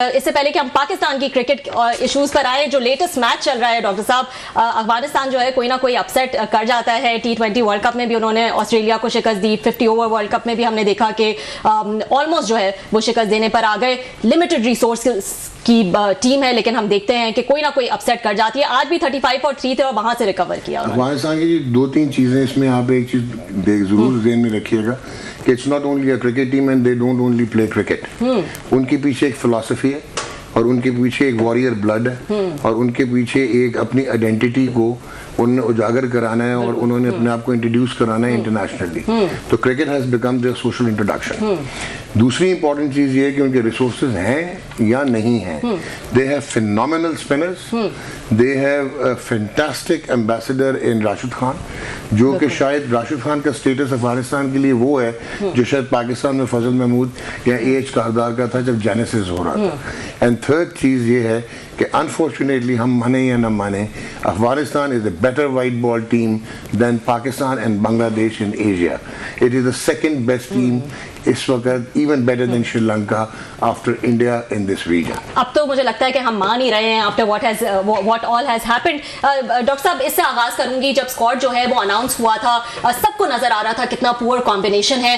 इससे पहले कि हम पाकिस्तान की क्रिकेट इश्यूज पर आए, जो लेटेस्ट मैच चल रहा है डॉक्टर साहब, अफगानिस्तान जो है कोई ना कोई अपसेट कर जाता है। T20 वर्ल्ड कप में भी उन्होंने ऑस्ट्रेलिया को शिकस्त दी, 50 ओवर वर्ल्ड कप में भी हमने देखा कि ऑलमोस्ट जो है वो शिकस्त देने पर आ गए। लिमिटेड रिसोर्स की टीम है, लेकिन हम देखते हैं कि कोई ना कोई अपसेट कर जाती है। आज भी 35 और 3 थे और वहां से रिकवर किया। अफगानिस्तान की 2-3 चीजें इसमें आप एक चीज जरूर ध्यान में रखिएगा कि it's not only a cricket team and they don't only play cricket. उनके पीछे एक फिलॉसफी है और उनके पीछे एक वॉरियर ब्लड है और उनके पीछे एक अपनी आइडेंटिटी को उन्होंने उजागर कराना है और उन्होंने अपने आप को इंट्रोड्यूस कराना है इंटरनेशनली। तो cricket has become their social introduction. दूसरी इंपॉर्टेंट चीज ये है कि उनके रिसोर्सेज हैं या नहीं हैं। They have phenomenal spinners, they have fantastic ambassador इन राशिद खान, जो कि शायद राशिद खान का स्टेटस अफगानिस्तान के लिए वो है जो शायद पाकिस्तान में फजल महमूद या एच कारदार का था जब जेनेसिस हो रहा था। एंड थर्ड चीज ये है कि अनफॉर्चुनेटली हम माने या न माने, Afghanistan is a better white ball team than Pakistan and Bangladesh in Asia. It is the second best team इस वक्त, even better than Sri Lanka after India in this region. अब तो मुझे लगता है कि हम मान ही रहे हैं after what all has happened. Doctor साहब, इससे आगाज करूंगी, जब स्क्वाड जो है वो अनाउंस हुआ था, सबको नजर आ रहा था कितना पुअर कॉम्बिनेशन है।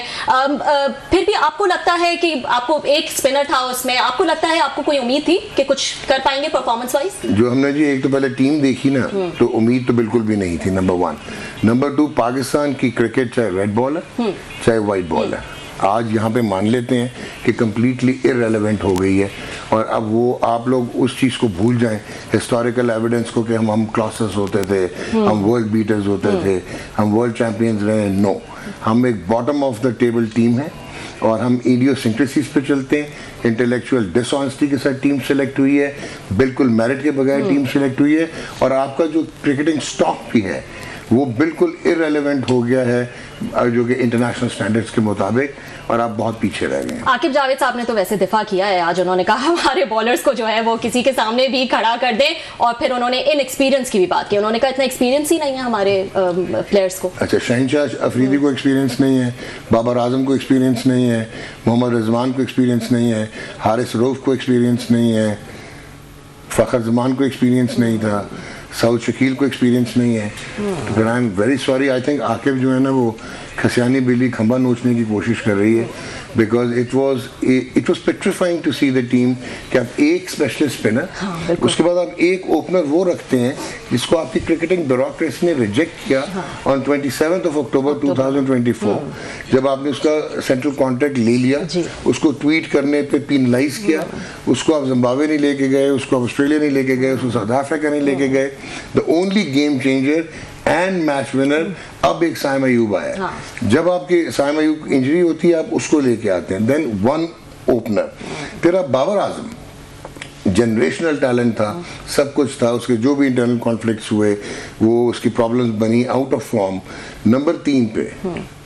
फिर भी आपको लगता है कि आपको एक स्पिनर था उसमें, आपको लगता है आपको कोई उम्मीद थी कि कुछ कर पाएंगे परफॉर्मेंस वाइज? जो हमने जी एक तो पहले टीम देखी ना, तो उम्मीद तो बिल्कुल भी नहीं थी, नंबर 1। नंबर 2, पाकिस्तान की क्रिकेट चाहे रेड बॉल है चाहे व्हाइट बॉल है, आज यहाँ पे मान लेते हैं कि कम्प्लीटली इररेलेवेंट हो गई है। और अब वो आप लोग उस चीज़ को भूल जाएं, हिस्टोरिकल एविडेंस को, कि हम क्लासेस होते थे, हम वर्ल्ड बीटर्स होते थे, हम वर्ल्ड चैंपियंस रहे। नो, हम एक bottom of the table team है और हम इडियोसिंक्रेसीज पे चलते हैं। इंटेलेक्चुअल डिसऑनेस्टी के साथ टीम सेलेक्ट हुई है, बिल्कुल मेरिट के बगैर टीम सेलेक्ट हुई है। और आपका जो क्रिकेटिंग स्टॉक भी है वो बिल्कुल इररेलेवेंट हो गया है, जो कि इंटरनेशनल स्टैंडर्ड्स के मुताबिक, और आप बहुत पीछे रह गए हैं। आकिब जावेद साहब ने तो वैसे दिफा किया है आज, उन्होंने कहा हमारे बॉलर्स को जो है वो किसी के सामने भी खड़ा कर दें, और फिर उन्होंने इन एक्सपीरियंस की भी बात की। उन्होंने कहा इतना एक्सपीरियंस ही नहीं है हमारे प्लेयर्स को। अच्छा, शहनशाह अफरीदी को एक्सपीरियंस नहीं है, बाबर आजम को एक्सपीरियंस नहीं है, मोहम्मद रिजवान को एक्सपीरियंस नहीं है, हारिस रऊफ को एक्सपीरियंस नहीं है, फ़खर जमान को एक्सपीरियंस नहीं था, साउथ शकील को एक्सपीरियंस नहीं है। तो I am very sorry, I think Aqib जो है ना वो खसियानी बिल्ली खंबा नोचने की कोशिश कर रही है, because it was petrifying to see the team कि आप एक स्पेशलिस्ट स्पिनर, उसके बाद आप एक ओपनर वो रखते हैं जिसको आपकी क्रिकेटिंग ब्यूरोक्रेसी ने रिजेक्ट किया ऑन 27 अक्टूबर 2024, जब आपने उसका सेंट्रल कॉन्ट्रैक्ट ले लिया, उसको ट्वीट करने पे पिनलाइज किया, उसको आप जिम्बाब्वे नहीं लेके गए, उसको आप ऑस्ट्रेलिया नहीं लेके गए, उसको साउथ अफ्रीका नहीं लेके गए। The only game changer and match winner अब एक साइम अयूब आया। जब आपकी साइम अयूब इंजरी होती है आप उसको लेके आते हैं, देन वन ओपनर। फिर आप बाबर आजम, जनरेशनल टैलेंट था, सब कुछ था, उसके जो भी इंटरनल कॉन्फ्लिक्ट्स हुए, वो उसकी प्रॉब्लम्स बनी, आउट ऑफ फॉर्म। नंबर 3 पे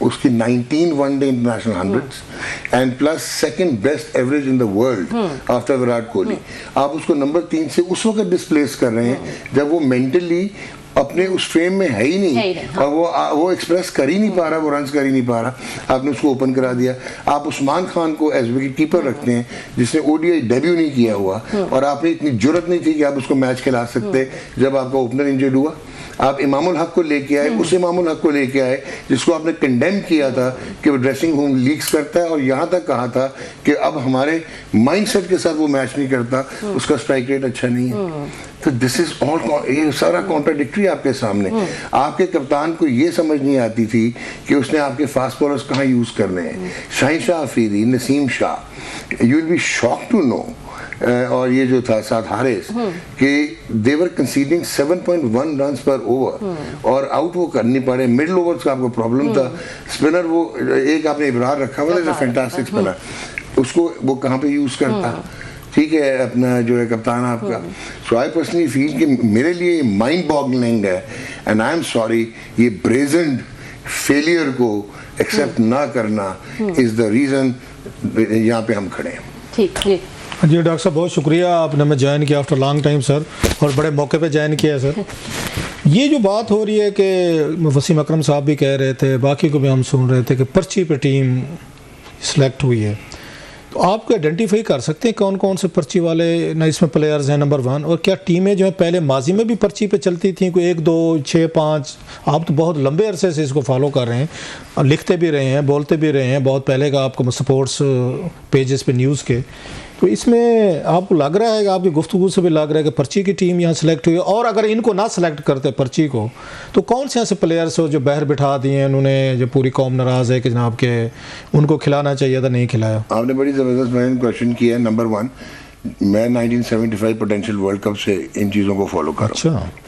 उसकी 19 one day international hundreds and plus second best average in the world after Virat Kohli. आप उसको नंबर 3 से उस वक्त डिस्प्लेस कर रहे हैं जब वो मेंटली अपने उस फ्रेम में है ही नहीं, और वो एक्सप्रेस कर ही नहीं पा रहा, वो रन्स कर ही नहीं पा रहा। आपने उसको ओपन करा दिया। आप उस्मान खान को एज विकेट कीपर रखते हैं जिसने ओडीआई डेब्यू नहीं किया हुआ, और आपने इतनी जुर्रत नहीं थी कि आप उसको मैच खिला सकते जब आपका ओपनर इंजर्ड हुआ। आप इमामुल हक को लेके आए, उस इमामुल हक को लेके आए जिसको आपने कंडेम किया था कि वो ड्रेसिंग रूम लीक्स करता है, और यहाँ तक कहा था कि अब हमारे माइंडसेट के साथ वो मैच नहीं करता, उसका स्ट्राइक रेट अच्छा नहीं है। तो दिस इज ऑल, ये सारा कॉन्ट्राडिक्टरी आपके सामने। आपके कप्तान को ये समझ नहीं आती थी कि उसने आपके फास्ट बॉलर्स कहाँ यूज करने हैं। Shahanshah Afridi, Naseem Shah, you will be shocked to know, और ये जो था साथ हारिस, कि देवर कंसीडिंग 7.1 रन्स पर ओवर, और आउट वो करनी पड़े। मिडिल ओवर्स का आपको प्रॉब्लम था। स्पिनर वो एक आपने इब्रार रखा हुआ था, फैंटास्टिक स्पिनर, उसको वो कहाँ पे यूज करता? ठीक है, अपना जो है कप्तान आपका। सो आई पर्सनली फील कि मेरे लिए माइंड बॉगलिंग है, एंड आई एम सॉरी, ये ब्रेजेंट फेलियर को एक्सेप्ट ना करना इज द रीजन यहाँ पे हम खड़े हैं। ठीक जी डॉक्टर साहब, बहुत शुक्रिया, आपने हमें ज्वाइन किया आफ्टर लॉन्ग टाइम सर, और बड़े मौके पे ज्वाइन किया सर। ये जो बात हो रही है कि वसीम अकरम साहब भी कह रहे थे, बाकी को भी हम सुन रहे थे कि पर्ची पे टीम सिलेक्ट हुई है, तो आप आइडेंटिफाई कर सकते हैं कौन कौन से पर्ची वाले ना इसमें प्लेयर्स हैं नंबर 1, और क्या टीमें जो है पहले माजी में भी पर्ची पे चलती थी, कोई 1 2 6 5? आप तो बहुत लंबे अरसे से इसको फॉलो कर रहे हैं और लिखते भी रहे हैं, बोलते भी रहे हैं, बहुत पहले का आपको स्पोर्ट्स पेजेस पे न्यूज़ के, तो इसमें आपको लग रहा है कि आपकी गुफ्तगू से भी लग रहा है कि पर्ची की टीम यहाँ सेलेक्ट हुई, और अगर इनको ना सेलेक्ट करते पर्ची को तो कौन से ऐसे प्लेयर्स हो जो बाहर बिठा दिए हैं उन्होंने, जो पूरी कौम नाराज़ है कि जनाब के उनको खिलाना चाहिए था, नहीं खिलाया? आपने बड़ी ज़बरदस्त मैंने क्वेश्चन किया है। नंबर 1, मैं 1975 पोटेंशियल वर्ल्ड कप से इन चीज़ों को फॉलो कर रहा हूँ। अच्छा,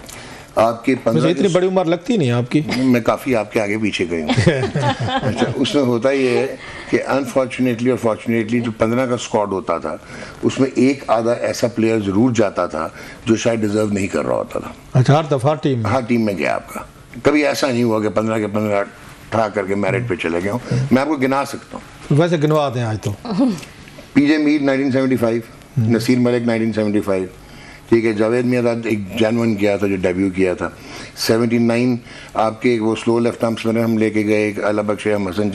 आपके 15 इतनी बड़ी उम्र लगती नहीं आपकी। मैं काफ़ी आपके आगे पीछे गई हूँ। अच्छा, उसमें होता ये है कि अनफॉर्चुनेटली और फॉर्चुनेटली जो 15 का स्क्वाड होता था उसमें एक आधा ऐसा प्लेयर ज़रूर जाता था जो शायद डिज़र्व नहीं कर रहा होता था। अच्छा, हर दफ़ा टीम में? हाँ, टीम में गया आपका। कभी ऐसा नहीं हुआ कि 15 के 15 ठा करके मेरिट पे चले गए हूँ। मैं आपको गिना सकता हूँ। वैसे गिनवा दें आज तो। पीजे मीर 1975, नसीर मलिक 1975, ठीक है, जावेद मियादाद एक जैनवन किया था जो डेब्यू किया था। 79 आपके वो स्लो लेफ्ट आर्म स्पिनर हम लेके गए, एक अला बख्श हम हसन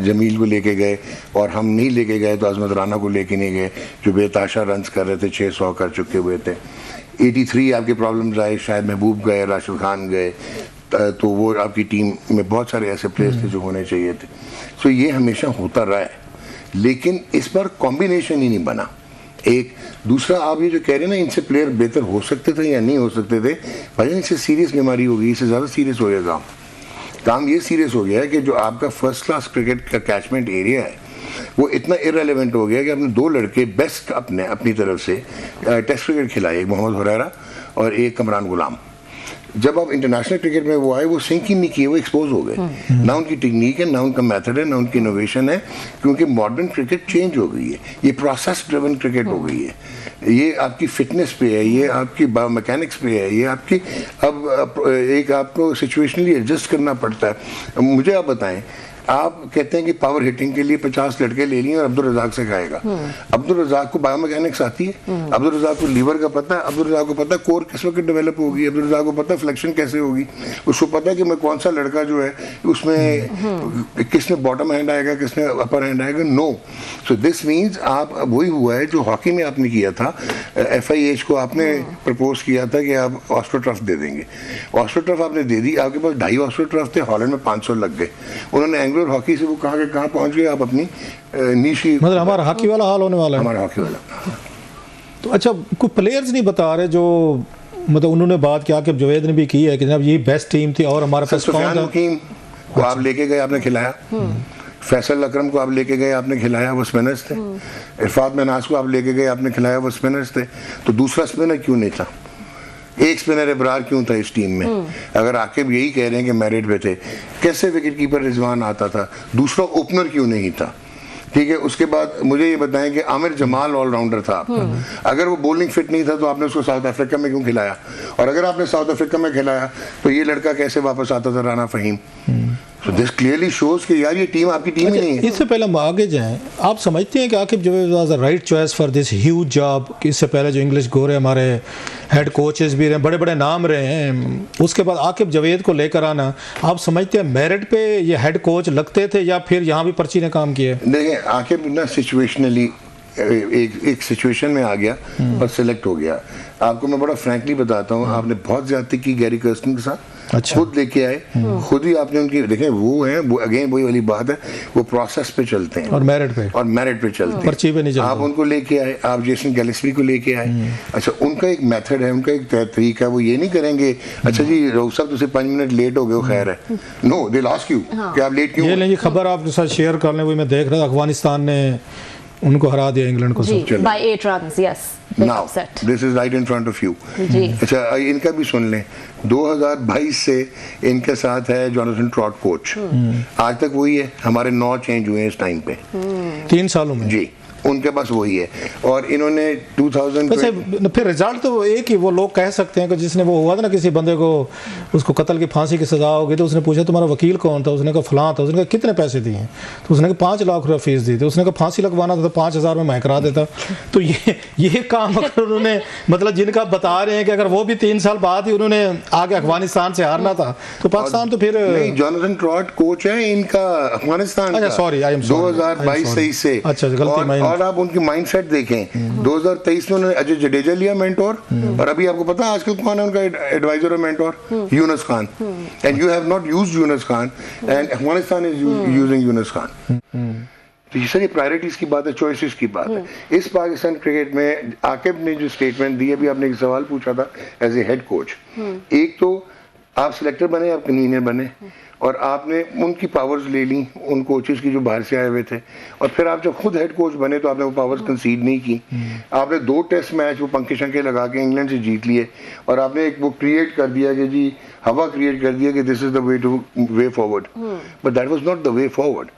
जमील को लेके गए, और हम नहीं लेके गए तो अजमत राना को लेके नहीं गए जो बेताशा रन्स कर रहे थे, 600 कर चुके हुए थे। 83 आपके प्रॉब्लम्स आए, शायद महबूब गए, राशिद खान गए, तो वो आपकी टीम में बहुत सारे ऐसे प्लेयर्स थे जो होने चाहिए थे। सो ये हमेशा होता रहा है, लेकिन इस पर कॉम्बिनेशन ही नहीं बना। एक दूसरा, आप ये जो कह रहे हैं ना इनसे प्लेयर बेहतर हो सकते थे या नहीं हो सकते थे, भाई इससे सीरियस बीमारी हो गई, इससे ज़्यादा सीरियस हो गया काम ये सीरियस हो गया है कि जो आपका फर्स्ट क्लास क्रिकेट का कैचमेंट एरिया है वो इतना इररेलेवेंट हो गया कि आपने 2 लड़के बेस्ट अपनी तरफ से टेस्ट क्रिकेट खिलाए, एक मोहम्मद हुरैरा और एक कमरान गुलाम। जब आप इंटरनेशनल क्रिकेट में वो आए, वो सिंक ही नहीं किए, वो एक्सपोज हो गए। ना उनकी टेक्निक है, ना उनका मेथड है, ना उनकी इनोवेशन है, क्योंकि मॉडर्न क्रिकेट चेंज हो गई है। ये प्रोसेस ड्रिवन क्रिकेट हो गई है। ये आपकी फिटनेस पे है, ये आपकी बायोमैकेनिक्स पे है, ये आपकी अब एक आपको सिचुएशनली एडजस्ट करना पड़ता है। मुझे आप बताएं, आप कहते हैं कि पावर हिटिंग के लिए 50 लड़के ले लिए और अब्दुल रज़ाक से खाएगा। अब्दुल रज़ाक को बायोमैकेनिक्स आती है, अब्दुल रज़ाक को लीवर का पता है, अब्दुल रज़ाक को पता है कोर किस वक्त डेवलप होगी, अब्दुल रज़ाक को पता है फ्लेक्शन कैसे होगी, उसको पता है कि मैं कौन सा लड़का जो है उसमें किसमें बॉटम हैंड आएगा, किसमें अपर हैंड आएगा। नो, सो दिस मीन्स आप वही हुआ है जो हॉकी में आपने किया था। FIH को आपने प्रपोज किया था कि आप ऑस्ट्रोटर्फ दे देंगे, ऑस्ट्रोटर्फ आपने दे दी, आपके पास 2.5 ऑस्ट्रोटर्फ थे, हॉलैंड में 500 लग गए। उन्होंने और हॉकी से वो कहाँ के कहाँ पहुँच गए, आप अपनी नीशी, मतलब हमारा हॉकी वाला हाल होने वाला है, हमारा हॉकी वाला। तो अच्छा, कोई प्लेयर्स नहीं बता रहे जो मतलब उन्होंने बात किया कि जावेद ने भी की है कि जनाब ये बेस्ट टीम थी और हमारे पास सुफियान हकीम को आप लेके गए, आपने खिलाया। फैसल अकरम को आप लेके गए, आपने खिलाया, वो स्पिनर्स थे। इरफात महनाज को आप लेके गए, आपने खिलाया, वो स्पिनर्स थे। तो दूसरा स्पिनर क्यों नहीं था? एक स्पिनर इब्रार क्यों था इस टीम में? अगर आकिब यही कह रहे हैं कि मेरिट पे थे, कैसे विकेट कीपर रिजवान आता था? दूसरा ओपनर क्यों नहीं था? ठीक है, उसके बाद मुझे ये बताएं कि आमिर जमाल ऑलराउंडर था आपका, अगर वो बॉलिंग फिट नहीं था तो आपने उसको साउथ अफ्रीका में क्यों खिलाया? और अगर आपने साउथ अफ्रीका में खिलाया तो ये लड़का कैसे वापस आता था, Rana Faheem? So this clearly shows कि यार ये टीम आपकी टीम ही नहीं है। इससे पहले हम आगे जाएं, आप समझते हैं कि Aqib Javed was the right choice for this huge job? कि इससे पहले जो इंग्लिश गोरे हमारे हेड कोचेस भी रहे, बड़े बड़े नाम रहे हैं, उसके बाद आकिब जावेद को लेकर आना, आप समझते हैं मेरिट पे ये हेड कोच लगते थे या फिर यहाँ भी पर्ची ने काम किया? देखिए, आकिब ना सिचुएशनली एक सिचुएशन में आ गया और सिलेक्ट हो गया। आपको मैं बड़ा फ्रैंकली बताता हूँ, आपने बहुत ज्यादती की गैरी कर्स्टन के साथ। अच्छा। खुद लेके आए, खुद ही आपने उनकी, देखें वो है, वो अगेन वही वाली बात है, वो प्रोसेस पे चलते हैं और मेरिट पे चलते हैं, पर्ची पे नहीं चलते। आप उनको लेके आए, आप जेसन गैलिस्बी को लेके आए। अच्छा, उनका एक मेथड है, उनका एक तरीका है, वो ये नहीं करेंगे अच्छा जी रऊफ साहब तुझे 5 मिनट लेट हो गए, वो खैर है। नो, दे लास्ट यू कि आप लेट क्यों? ये नहीं, खबर आपके साथ शेयर कर लें, वही मैं देख रहा था, अफगानिस्तान ने उनको हरा दिया इंग्लैंड को by 8 runs, yes. Now, this is right in front of you. अच्छा, इनका भी सुन लें, 2022 से इनके साथ है जोनाथन ट्रॉट कोच। आज तक वही है, हमारे 9 चेंज हुए हैं इस टाइम पे, 3 सालों में जी। उनके पास वही है। और इन्होंने 2000 वैसे फिर रिजल्ट तो एक ही, वो लोग कह सकते हैं कि जिसने वो हुआ था ना किसी बंदे को, उसको कत्ल की फांसी की सजा होगी, तो उसने पूछा तुम्हारा वकील कौन था, उसने कहा फलां था, उसने कहा कितने पैसे दिए, तो उसने कहा 5 लाख रुपये फीस दी थी, उसने कहा फांसी लगवाना था तो 5,000 में मैं करा देता। तो ये काम अगर उन्होंने, मतलब जिनका बता रहे हैं कि अगर वो भी 3 साल बाद ही उन्होंने आगे अफगानिस्तान से हारना था तो पाकिस्तान तो फिर नहीं, जोनाथन ट्रॉट कोच है इनका अफगानिस्तान का, सॉरी 2022-23 से। अच्छा, गलती और आप उनकी माइंडसेट देखें, 2023 में उन्होंने अजय जडेजा लिया मेंटोर, और अभी आपको पता है आजकल कौन है उनका एडवाइजर और mentor? Yunus Khan. And you have not used Yunus Khan and Afghanistan is using Yunus Khan. तो ये सारी प्रायोरिटीज की बात है, चॉइसेस की बात है। इस पाकिस्तान क्रिकेट में आकिब ने जो स्टेटमेंट दी, अभी आपने एक सवाल पूछा था एज ए हेड कोच, एक तो आप सिलेक्टर बने, आप कन्वीनर बने, और आपने उनकी पावर्स ले ली उन कोचेस की जो बाहर से आए हुए थे, और फिर आप जब खुद हेड कोच बने तो आपने वो पावर्स कंसीड नहीं की। आपने 2 टेस्ट मैच वो पंखे शंखे लगा के इंग्लैंड से जीत लिए, और आपने एक वो क्रिएट कर दिया कि जी हवा क्रिएट कर दिया कि this is the way forward, but that was not the way forward.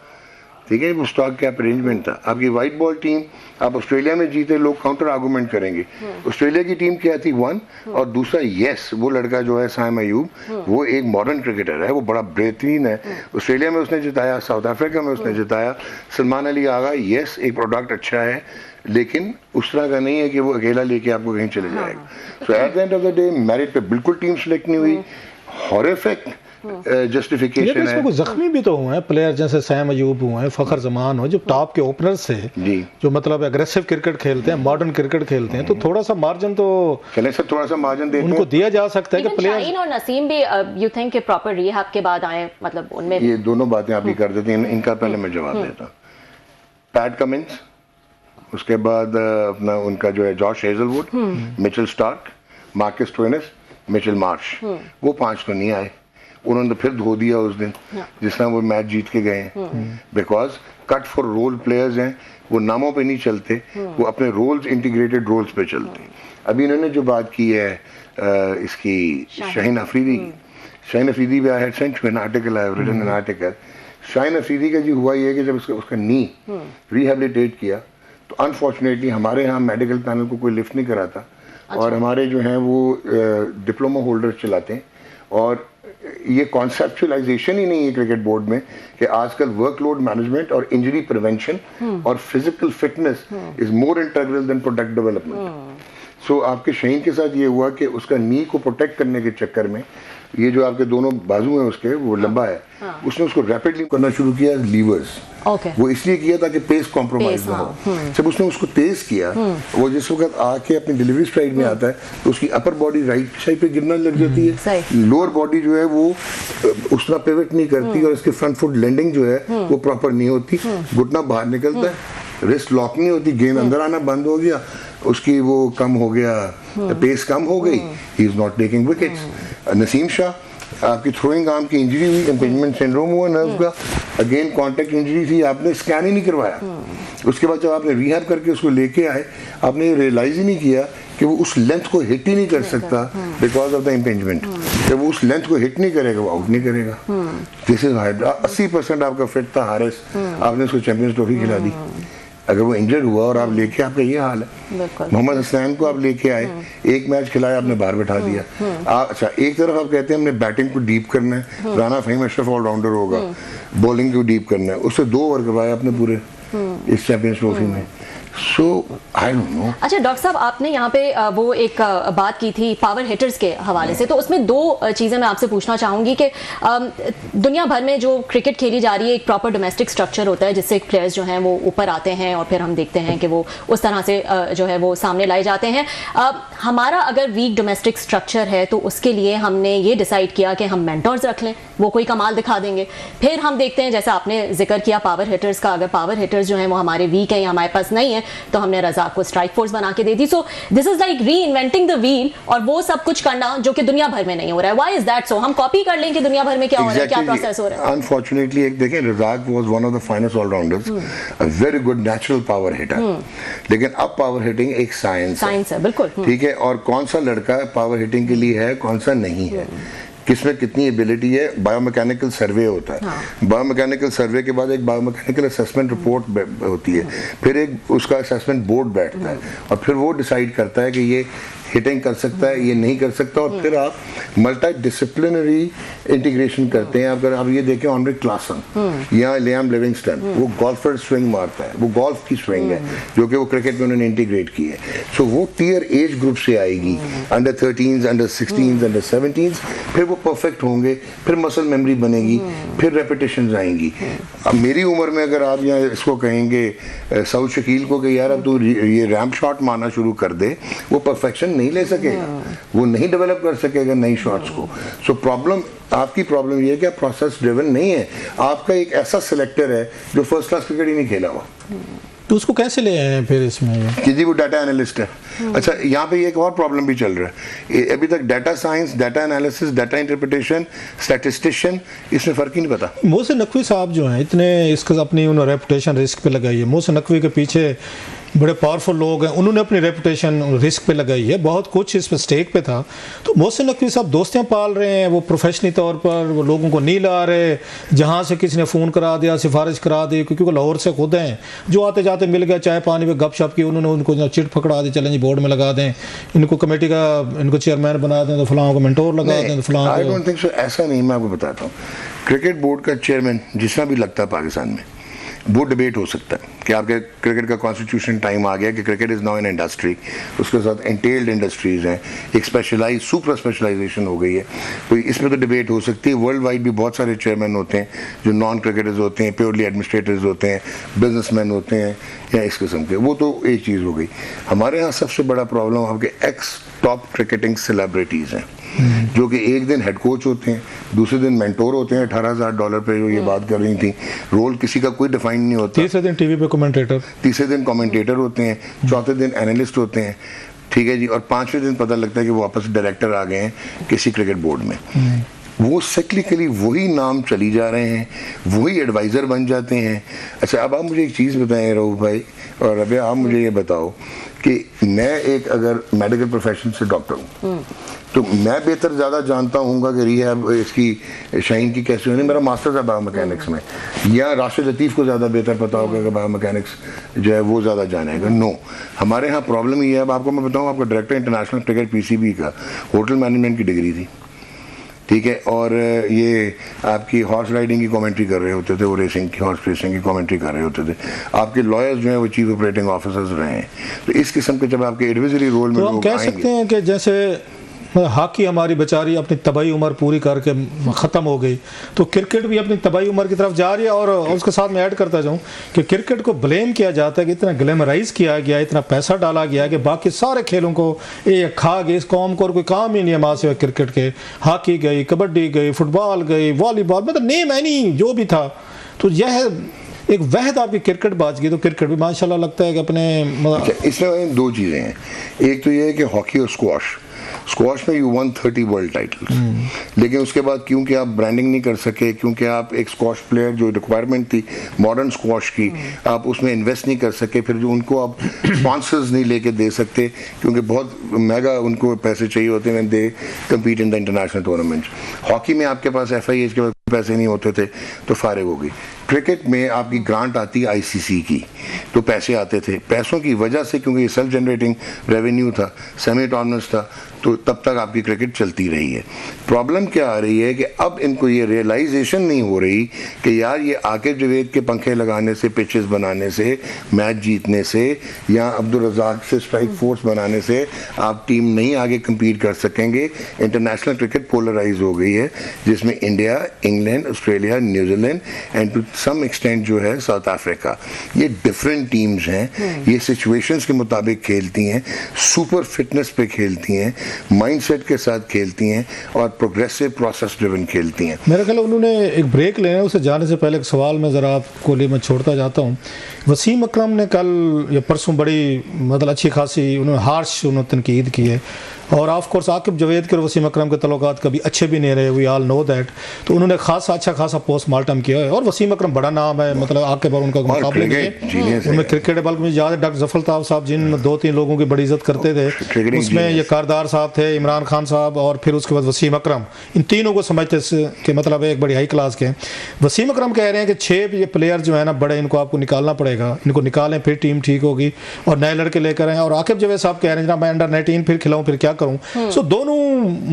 ठीक है, वो स्टॉक कैप अरेंजमेंट था। आपकी वाइट बॉल टीम, आप ऑस्ट्रेलिया में जीते, लोग काउंटर आर्गूमेंट करेंगे। ऑस्ट्रेलिया की टीम क्या थी? 1, और दूसरा यस, वो लड़का जो है साइम अयूब, वो एक मॉडर्न क्रिकेटर है, वो बड़ा बेहतरीन है। ऑस्ट्रेलिया में उसने जिताया, साउथ अफ्रीका में उसने जिताया। सलमान अली आगा, यस एक प्रोडक्ट अच्छा है, लेकिन उस तरह का नहीं है कि वो अकेला लेके आपको कहीं चले जाएगा। So at the end of the day merit पे बिल्कुल टीम सेलेक्ट नहीं हुई। हॉरिफिक जस्टिफिकेशन है। इसमें कुछ जख्मी भी तो हुए हैं प्लेयर, जैसे सैम अयूब हुए हैं, फखर जमान हो, जो टॉप के ओपनर्स से जो मतलब एग्रेसिव क्रिकेट खेलते हैं, मॉडर्न क्रिकेट खेलते हैं, तो थोड़ा सा मार्जिन तो चले सर, थोड़ा सा मार्जिन देते उनको दिया जा सकता है कि प्लेयर। शाहीन और नसीम भी यू थिंक कि प्रॉपर रिहैब के बाद आए, मतलब उनमें ये दोनों बातें आप ही कर देते हैं, इनका पहले मैं जवाब देता हूँ। पैट कमिंस, उसके बाद अपना उनका जो है Josh Hazlewood, Mitchell Starc, Marcus Stoinis, Mitchell Marsh, वो 5 तो नहीं आए। उन्होंने तो फिर धो दिया उस दिन जिस तरह वो मैच जीत के गए हैं, because cut for role players हैं, वो नामों पे नहीं चलते, वो अपने रोल्स, इंटीग्रेटेड रोल्स पे चलते हैं। अभी इन्होंने जो बात की है इसकी शाहीन अफरीदी की, शाहीन अफरीदी भी I had sent an article, I have written an article. Shaheen Afridi का जी हुआ ये कि जब उसका नी रिहेबिलिटेट किया तो अनफॉर्चुनेटली हमारे यहाँ मेडिकल पैनल को कोई लिफ्ट नहीं कराता, और हमारे जो हैं वो डिप्लोमा होल्डर्स चलाते हैं, और ये कॉन्सेप्चुअलाइजेशन ही नहीं है क्रिकेट बोर्ड में कि आजकल वर्कलोड मैनेजमेंट और इंजरी प्रिवेंशन और physical fitness is more integral than product development. So आपके शाहीन के साथ ये हुआ कि उसका नी को प्रोटेक्ट करने के चक्कर में ये जो आपके दोनों बाजू हैं उसके वो लंबा है, उसने उसको रैपिडली करना शुरू किया लीवर्स। वो इसलिए किया ताकि पेस कॉम्प्रोमाइज ना हो। जब उसने उसको तेज किया, वो जिस वक्त आके अपनी डिलीवरी स्ट्राइड में आता है तो उसकी अपर बॉडी राइट साइड पे गिरना लग जाती है, लोअर बॉडी जो है वो उस तरह पिवट नहीं करती, और इसके फ्रंट फुट लैंडिंग जो है वो प्रॉपर नहीं होती, घुटना बाहर निकलता है, रिस्ट लॉक नहीं होती, गेंद अंदर आना बंद हो गया, उसकी वो कम हो गया, पेस कम हो गई, he is not taking wickets. Naseem Shah, आपकी थ्रोइंग आर्म की इंजरी हुई, इम्पिंजमेंट सिंड्रोम हुआ नर्व का, अगेन कॉन्टैक्ट इंजरी थी, आपने स्कैन ही नहीं करवाया। उसके बाद जब आपने रिहैब करके उसको लेके आए, आपने रियलाइज ही नहीं किया कि वो उस लेंथ को हिट ही नहीं कर सकता बिकॉज ऑफ द इम्पिंजमेंट। जब वो उस लेंथ को हिट नहीं करेगा वो आउट नहीं करेगा। दिस इज 80% आपका फिट था हारिस, आपने उसको चैंपियंस ट्रॉफी खिला दी। अगर वो इंजर्ड हुआ और आप लेके, आपका ये हाल है। मोहम्मद हसनैन को आप लेके आए, एक मैच खिलाया, आपने बाहर बैठा दिया। अच्छा, एक तरफ आप कहते हैं हमने बैटिंग को डीप करना है, राना फहीम अशरफ ऑलराउंडर होगा, बॉलिंग को डीप करना है, उससे 2 ओवर करवाए आपने पूरे इस चैंपियंस ट्रॉफी में। सो आई डोंट नो। अच्छा डॉक्टर साहब, आपने यहाँ पे वो एक बात की थी पावर हिटर्स के हवाले से, तो उसमें 2 चीज़ें मैं आपसे पूछना चाहूँगी कि दुनिया भर में जो क्रिकेट खेली जा रही है, एक प्रॉपर डोमेस्टिक स्ट्रक्चर होता है जिससे प्लेयर्स जो हैं वो ऊपर आते हैं और फिर हम देखते हैं कि वो उस तरह से जो है वो सामने लाए जाते हैं। हमारा अगर वीक डोमेस्टिक स्ट्रक्चर है तो उसके लिए हमने ये डिसाइड किया कि हम मेंटर्स रख लें, वो कोई कमाल दिखा देंगे। फिर हम देखते हैं, जैसा आपने जिक्र किया पावर हिटर्स का, अगर पावर हिटर्स जो हैं वो हमारे वीक हैं या हमारे पास नहीं है तो हमने रज़ाक को स्ट्राइक फोर्स बना के दे दी। सो दिस इज लाइक री इन्वेंटिंग द व्हील, और वो सब कुछ करना जो कि दुनिया भर में नहीं हो रहा है। Why is that so? हम कॉपी कर लें कि दुनिया भर में क्या हो रहा है, क्या प्रोसेस हो रहा है। अनफॉर्चुनेटली एक देखें, Razzaq was one of the finest allrounders, a very good natural power hitter, लेकिन अब पावर हिटिंग एक साइंस है, बिल्कुल। ठीक है, और कौन सा लड़का पावर हिटिंग के लिए है, कौन सा नहीं है। किस में कितनी एबिलिटी है, बायोमैकेनिकल सर्वे होता है। बायोमैकेनिकल सर्वे के बाद एक बायोमैकेनिकल असेसमेंट रिपोर्ट होती है, फिर एक उसका असेसमेंट बोर्ड बैठता है और फिर वो डिसाइड करता है कि ये हिटिंग कर सकता है, ये नहीं कर सकता, और फिर आप मल्टी डिसिप्लिनरी इंटीग्रेशन करते हैं। अगर आप ये देखें ऑनरी क्लासन या लियाम लिविंगस्टन, वो गोल्फर स्विंग मारता है, वो गोल्फ की स्विंग है जो कि वो क्रिकेट में उन्होंने इंटीग्रेट की है। सो वो टियर एज ग्रुप से आएगी, under 13s, under 16s, under 17s, फिर वो परफेक्ट होंगे, फिर मसल मेमोरी बनेगी, फिर रेपिटेशंस आएंगी। अब मेरी उम्र में अगर आप यहाँ इसको कहेंगे सऊद शकील को कि यार अब तू ये रैम्प शॉट मारना शुरू कर दे, वो परफेक्शन नहीं ले सकेगा, वो नहीं डेवलप कर सकेगा नई शॉट्स को। सो प्रॉब्लम, आपकी प्रॉब्लम ये है कि आप प्रोसेस ड्रिवन नहीं है, आपका एक ऐसा सिलेक्टर है जो फर्स्ट क्लास क्रिकेट ही नहीं खेला हुआ, तो उसको कैसे ले आए हैं फिर इसमें कि जी वो डाटा एनालिस्ट है। अच्छा, यहाँ पे एक और प्रॉब्लम भी चल रहा है, अभी तक data science, data analysis, data interpretation, statistician, इसमें फ़र्क ही नहीं पता। मोहसिन नकवी साहब जो हैं इतने इसका अपनी उन्होंने रेपुटेशन रिस्क पे लगाई है, मोहसिन नकवी के पीछे बड़े पावरफुल लोग हैं, उन्होंने अपनी रेपुटेशन रिस्क पे लगाई है, बहुत कुछ इस पर स्टेक पे था। तो मोहसिन नकवी साहब दोस्तियाँ पाल रहे हैं, वो प्रोफेशनली तौर पर वो लोगों को नहीं ला रहे, जहाँ से किसी ने फ़ोन करा दिया, सिफारिश करा दी, क्योंकि वो लाहौर से खुद हैं, जो आते जाते मिल गया, चाय पानी में गपशप की, उन्होंने उनको चिट पकड़ा दी, चलें जी बोर्ड में लगा दें, इनको कमेटी का इनको चेयरमैन बना दें, तो फलां को मेंटोर लगा दें, तो फलां आई डोंट थिंक सो, ऐसा नहीं। मैं आपको बताता हूँ, क्रिकेट बोर्ड का चेयरमैन जिसना भी लगता है पाकिस्तान में, वो डिबेट हो सकता है कि आपके क्रिकेट का कॉन्स्टिट्यूशन टाइम आ गया कि cricket is now an industry, उसके साथ एंटेल्ड इंडस्ट्रीज़ हैं, एक स्पेशलाइज सुपर स्पेशलाइजेशन हो गई है, तो इसमें तो डिबेट हो सकती है। वर्ल्ड वाइड भी बहुत सारे चेयरमैन होते हैं जो नॉन क्रिकेटर्स होते हैं, प्योरली एडमिनिस्ट्रेटर्स होते हैं, बिजनेसमैन होते हैं या इस किस्म के, वो तो एक चीज़ हो गई। हमारे यहाँ सबसे बड़ा प्रॉब्लम आपके एक्स टॉप क्रिकेटिंग सेलिब्रिटीज़ हैं, जो कि एक दिन हेड कोच होते हैं, दूसरे दिन मेंटोर होते हैं $18,000 पे, जो ये बात कर रही थी, रोल किसी का कोई डिफाइन नहीं होता। तीसरे दिन टीवी पे कमेंटेटर, तीसरे दिन कमेंटेटर होते हैं, चौथे दिन एनालिस्ट होते हैं, ठीक है जी, और पांचवें दिन पता लगता है कि वो वापस डायरेक्टर आ गए हैं किसी क्रिकेट बोर्ड में। वो साइक्लिकली वही नाम चली जा रहे हैं, वही एडवाइज़र बन जाते हैं। अच्छा, अब आप मुझे एक चीज़ बताएं रऊफ भाई और रबिया, आप मुझे ये बताओ कि मैं एक अगर मेडिकल प्रोफेशन से डॉक्टर हूँ, तो मैं बेहतर ज़्यादा जानता हूँगा कि रिहैब इसकी शाइन की कैसे होनी, मेरा मास्टर्स है बायोमैकेनिक्स में, या राशिद लतीफ़ को ज़्यादा बेहतर पता होगा कि बायोमैकेनिक्स जो है वो ज़्यादा जानेगा। नो, हमारे यहाँ प्रॉब्लम ये है। अब आपको मैं बताऊँ, आपका डायरेक्टर इंटरनेशनल क्रिकेट PCB का होटल मैनेजमेंट की डिग्री थी, ठीक है, और ये आपकी हॉर्स राइडिंग की कमेंट्री कर रहे होते थे, वो रेसिंग की, हॉर्स रेसिंग की कमेंट्री कर रहे होते थे। आपके लॉयर्स जो हैं वो चीफ ऑपरेटिंग ऑफिसर्स रहे हैं। तो इस किस्म के जब आपके एडवाइजरी रोल में तो हम कह सकते हैं कि जैसे हॉकी हमारी बेचारी अपनी तबाही उम्र पूरी करके ख़त्म हो गई, तो क्रिकेट भी अपनी तबाही उम्र की तरफ जा रही है। और उसके साथ मैं ऐड करता जाऊं कि क्रिकेट को ब्लेम किया जाता है कि इतना ग्लैमराइज किया गया, इतना पैसा डाला गया कि बाकी सारे खेलों को ये खा गए, इस कौम को और कोई काम ही नहीं है माँ से क्रिकेट के। हॉकी गई, कबड्डी गई, फुटबॉल गई, वॉलीबॉल, मतलब नेम एनी जो भी था, तो यह एक वहद आपकी क्रिकेट बाज गई। तो क्रिकेट भी माशाल्लाह लगता है कि अपने इसमें दो चीज़ें हैं, एक तो ये है कि हॉकी और स्क्वॉश में यू वन 30 वर्ल्ड टाइटल्स, लेकिन उसके बाद क्योंकि आप ब्रांडिंग नहीं कर सके, क्योंकि आप एक स्क्वॉश प्लेयर जो रिक्वायरमेंट थी मॉडर्न स्क्वॉश की, आप उसमें इन्वेस्ट नहीं कर सके, फिर जो उनको आप स्पॉन्सर्स नहीं लेके दे सकते क्योंकि बहुत महंगा उनको पैसे चाहिए होते हैं, दे compete in the international tournament. Hockey में आपके पास FIH के पास पैसे नहीं होते थे तो फारिग हो गई। क्रिकेट में आपकी ग्रांट आती है ICC की, तो पैसे आते थे, पैसों की वजह से, क्योंकि ये सेल्फ जनरेटिंग रेवेन्यू था, सेमी ऑटोनमस था, तो तब तक आपकी क्रिकेट चलती रही है। प्रॉब्लम क्या आ रही है कि अब इनको ये रियलाइजेशन नहीं हो रही कि यार ये आकिब जवेद के पंखे लगाने से, पिचेस बनाने से, मैच जीतने से, या अब्दुल रज़ाक से स्ट्राइक फोर्स बनाने से आप टीम नहीं आगे कम्पीट कर सकेंगे। इंटरनेशनल क्रिकेट पोलराइज हो गई है, जिसमें India, England, Australia, New Zealand and to some extent जो है साउथ अफ्रीका, ये डिफरेंट टीम्स हैं, ये सिचुएशंस के मुताबिक खेलती हैं, सुपर फिटनेस पे खेलती हैं, माइंडसेट के साथ खेलती हैं और प्रोग्रेसिव प्रोसेस ड्रिवन खेलती हैं। मेरे ख्याल उन्होंने एक ब्रेक लेना है, उसे जाने से पहले एक सवाल मैं ज़रा आपको लिए मैं छोड़ता जाता हूँ। वसीम अकरम ने कल या परसों बड़ी मतलब अच्छी खासी उन्होंने हार्श तनकीद की है, और ऑफ कोर्स आकिब जवेद के और वसीम अकरम के तल्लुकात कभी अच्छे भी नहीं रहे, वी ऑल नो दैट। तो उन्होंने अच्छा खासा पोस्टमार्टम किया है और वसीम अकरम अकरम बड़ा नाम है, मतलब आके पर उनका मुकाबले में उनमें क्रिकेट बल्कि मुझे याद है डॉक्टर जफर ताब साहब जिन 2-3 लोगों की बड़ी इज्जत करते थे, उसमें ये कारदार साहब थे, इमरान खान साहब और फिर उसके बाद वसीम अकरम, इन तीनों को समझते कि मतलब एक बड़ी हाई क्लास के। वसीम अकरम कह रहे हैं कि 6 ये प्लेयर जो है ना बड़े, इनको आपको निकालना पड़ेगा, इनको निकालें फिर टीम ठीक होगी और नए लड़के लेकर आए। और आकिब जावेद साहब कह रहे हैं जनाब मैं अंडर 19 फिर खिलाऊं फिर क्या करूं। सो दोनों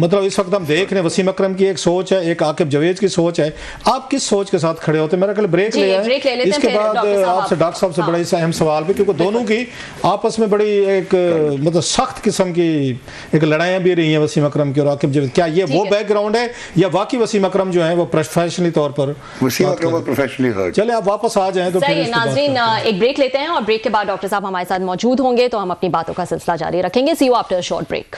मतलब इस वक्त हम देख रहे हैं वसीम अकरम की एक सोच है, एक आकिब जावेद की सोच है। आप किस सोच के साथ खड़े होते हैं? मेरा ख्याल ब्रेक ले आए, इसके बाद आपसे डॉक्टर साहब से बड़ा इस अहम सवाल भी, क्योंकि दोनों की आपस में बड़ी एक मतलब सख्त किस्म की एक लड़ाइयाँ भी रही हैं वसीम अकरम की और आकिब जावेद। क्या ये वो बैकग्राउंड है या वाकई वसीम अकरम जो है वो प्रोफेशनली तौर पर? वसीम अकरम प्रोफेशनली हर्ट। चले आप वापस आ जाएं तो सही नाज़रीन, एक ब्रेक लेते हैं और ब्रेक के बाद डॉक्टर साहब हमारे साथ मौजूद होंगे तो हम अपनी बातों का सिलसिला जारी रखेंगे। See you after a short break.